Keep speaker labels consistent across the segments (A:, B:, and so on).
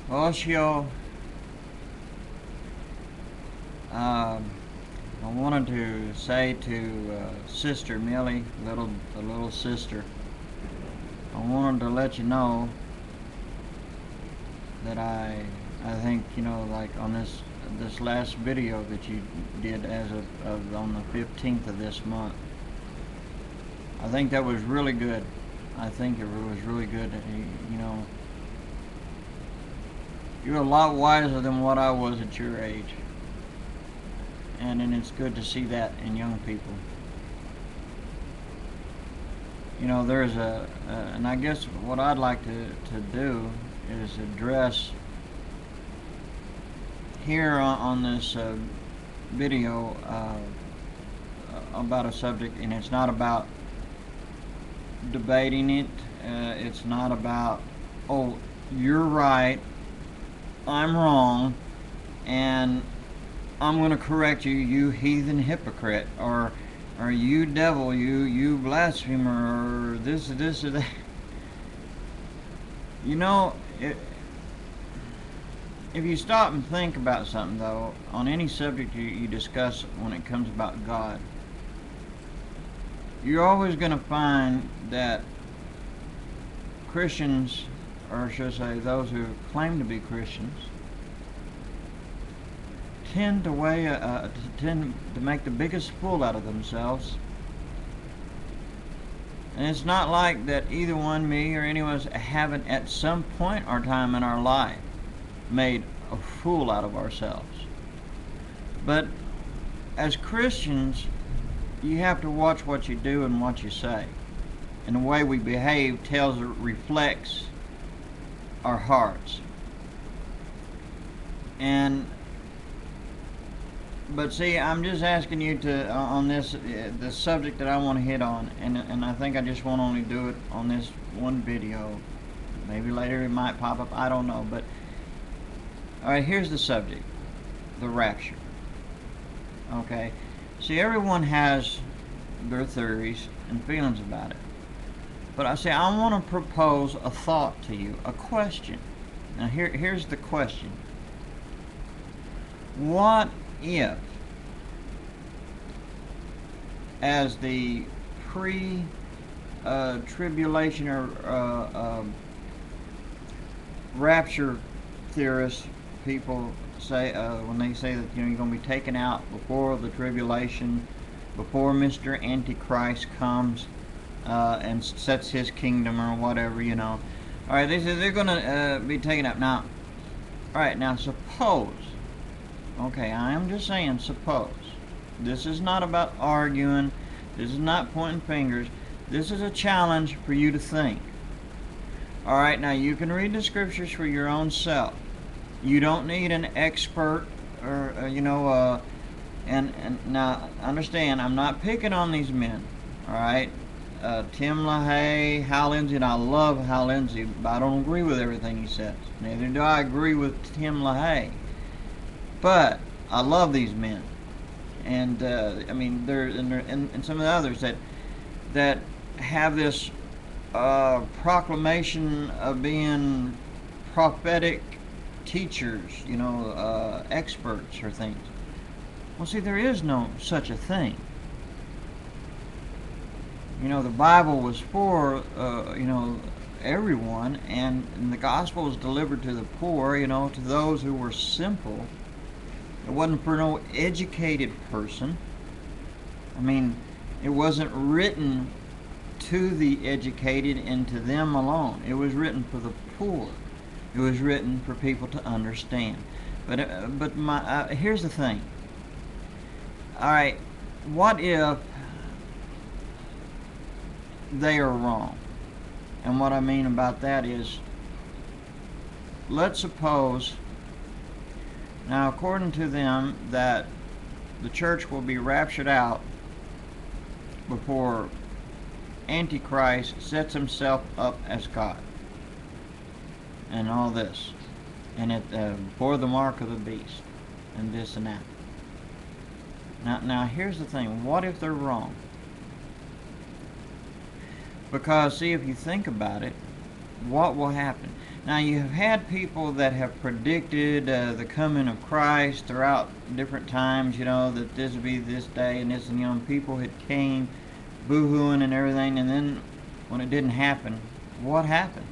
A: Also, I wanted to say to Sister Millie, the little sister, I wanted to let you know that I think, like on this last video that you did as of on the 15th of this month, I think that was really good. I think it was really good. You know, you're a lot wiser than what I was at your age, and it's good to see that in young people. There's and I guess what I'd like to do is address here on this video about a subject, and it's not about debating it. It's not about, oh, you're right, I'm wrong, and I'm going to correct you, you heathen hypocrite, or you devil, you blasphemer, or this or that. You know, if you stop and think about something, though, on any subject you discuss when it comes about God, you're always going to find that Christians, or should I say those who claim to be Christians, tend to make the biggest fool out of themselves. And it's not like that either one, me or anyone else, haven't at some point or time in our life made a fool out of ourselves. But as Christians, you have to watch what you do and what you say. And the way we behave reflects our hearts. But see, I'm just asking you to, on this the subject that I want to hit on, and I think I just won't only do it on this one video. Maybe later it might pop up, I don't know. But, alright, here's the subject. The rapture. Okay? See, everyone has their theories and feelings about it. But I want to propose a thought to you, a question. Now here's the question. What if, as the pre-tribulation or rapture theorists, people say, when they say that you're going to be taken out before the tribulation, before Mr. Antichrist comes and sets his kingdom or whatever, All right, they say they're going to be taken out. Now, all right, now suppose, okay, I am just saying suppose. This is not about arguing. This is not pointing fingers. This is a challenge for you to think. All right, now you can read the scriptures for your own self. You don't need an expert or, and now understand, I'm not picking on these men, all right? Tim LaHaye, Hal Lindsey, and I love Hal Lindsey, but I don't agree with everything he says. Neither do I agree with Tim LaHaye. But I love these men. And, I mean, and some of the others that have this proclamation of being prophetic teachers, experts or things. Well, see, there is no such a thing. The Bible was for, everyone, and the gospel was delivered to the poor, to those who were simple. It wasn't for no educated person. I mean, it wasn't written to the educated and to them alone. It was written for the poor. It was written for people to understand. But here's the thing. All right, what if they are wrong? And what I mean about that is, let's suppose, now according to them, that the church will be raptured out before Antichrist sets himself up as God. And all this. And before the mark of the beast. And this and that. Now here's the thing. What if they're wrong? Because, see, if you think about it, what will happen? Now, you have had people that have predicted the coming of Christ throughout different times, that this would be this day and this, and people had came boo-hooing and everything, and then when it didn't happen, what happened?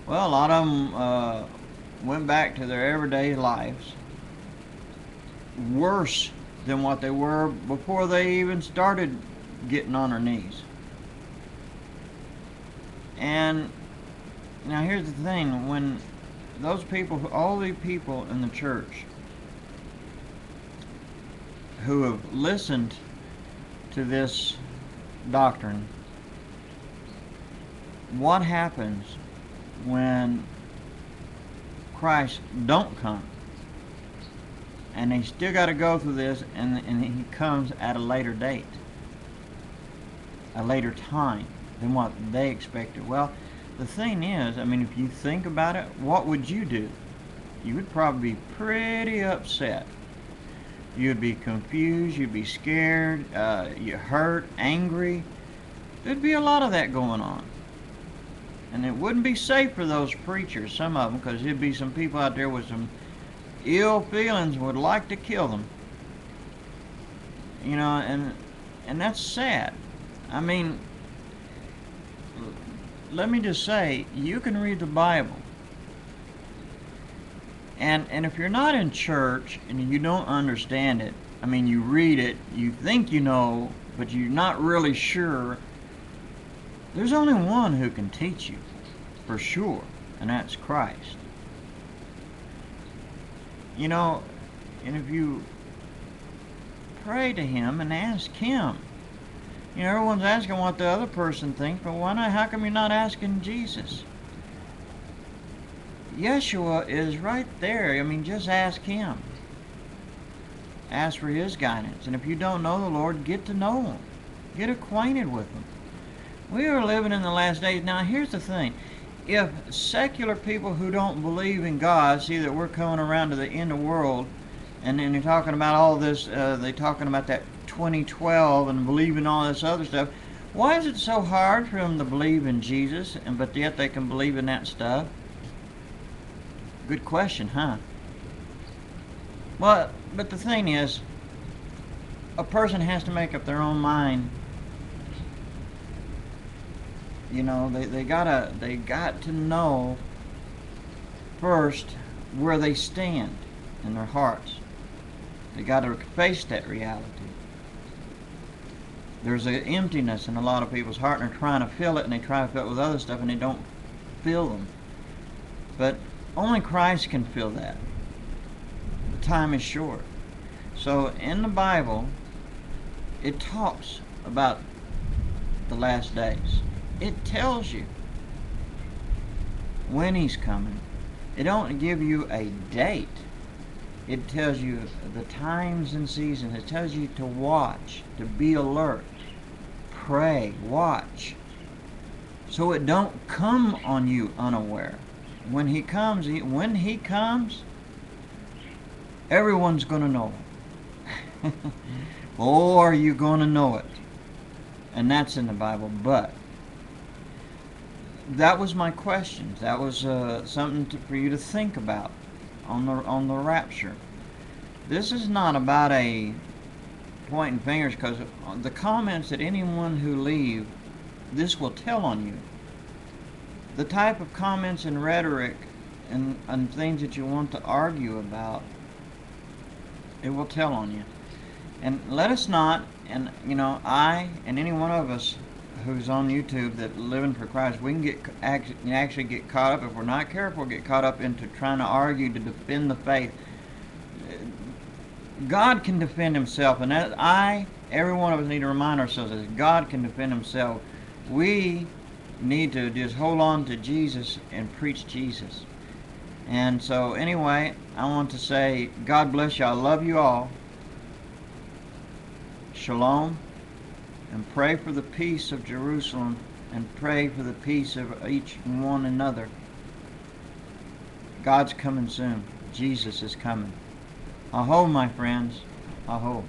A: Well, a lot of them went back to their everyday lives, worse than what they were before they even started getting on their knees. And now here's the thing, when those people, all the people in the church who have listened to this doctrine, what happens when Christ don't come? And they still got to go through this, and he comes at a later date, a later time than what they expected. Well, the thing is, if you think about it, what would you do? You would probably be pretty upset. You'd be confused, you'd be scared, you're hurt, angry. There'd be a lot of that going on. And it wouldn't be safe for those preachers, some of them, because there'd be some people out there with some ill feelings would like to kill them. And that's sad. Let me just say, you can read the Bible, and if you're not in church and you don't understand it, you read it, you think you know, but you're not really sure, there's only one who can teach you for sure, and that's Christ. And if you pray to Him and ask Him, everyone's asking what the other person thinks, but why not? How come you're not asking Jesus? Yeshua is right there. Just ask Him. Ask for His guidance. And if you don't know the Lord, get to know Him. Get acquainted with Him. We are living in the last days. Now, here's the thing. If secular people who don't believe in God see that we're coming around to the end of the world, and then they're talking about all this, they're talking about that 2012 and believing all this other stuff, why is it so hard for them to believe in Jesus, but yet they can believe in that stuff? Good question, huh? Well, but the thing is, a person has to make up their own mind. They got to know first where they stand in their hearts. They got to face that reality. There's an emptiness in a lot of people's heart, and they're trying to fill it, and they try to fill it with other stuff, and they don't fill them. But only Christ can fill that. The time is short. So in the Bible, it talks about the last days. It tells you when He's coming. It don't give you a date. It tells you the times and seasons. It tells you to watch, to be alert, pray, watch, so it don't come on you unaware. When He comes, everyone's going to know it. Oh, are you going to know it? And that's in the Bible. But that was my question. That was something for you to think about on the rapture. This is not about a pointing fingers, because the comments that anyone who leave, this will tell on you. The type of comments and rhetoric and things that you want to argue about, it will tell on you. And let us not, and I and any one of us who's on YouTube that living for Christ, we can actually get caught up, if we're not careful, get caught up into trying to argue to defend the faith. God can defend Himself, and every one of us need to remind ourselves that God can defend Himself. We need to just hold on to Jesus and preach Jesus. And so anyway, I want to say God bless you. I love you all. Shalom. And pray for the peace of Jerusalem, and pray for the peace of each one another. God's coming soon. Jesus is coming. Aho, my friends. Aho.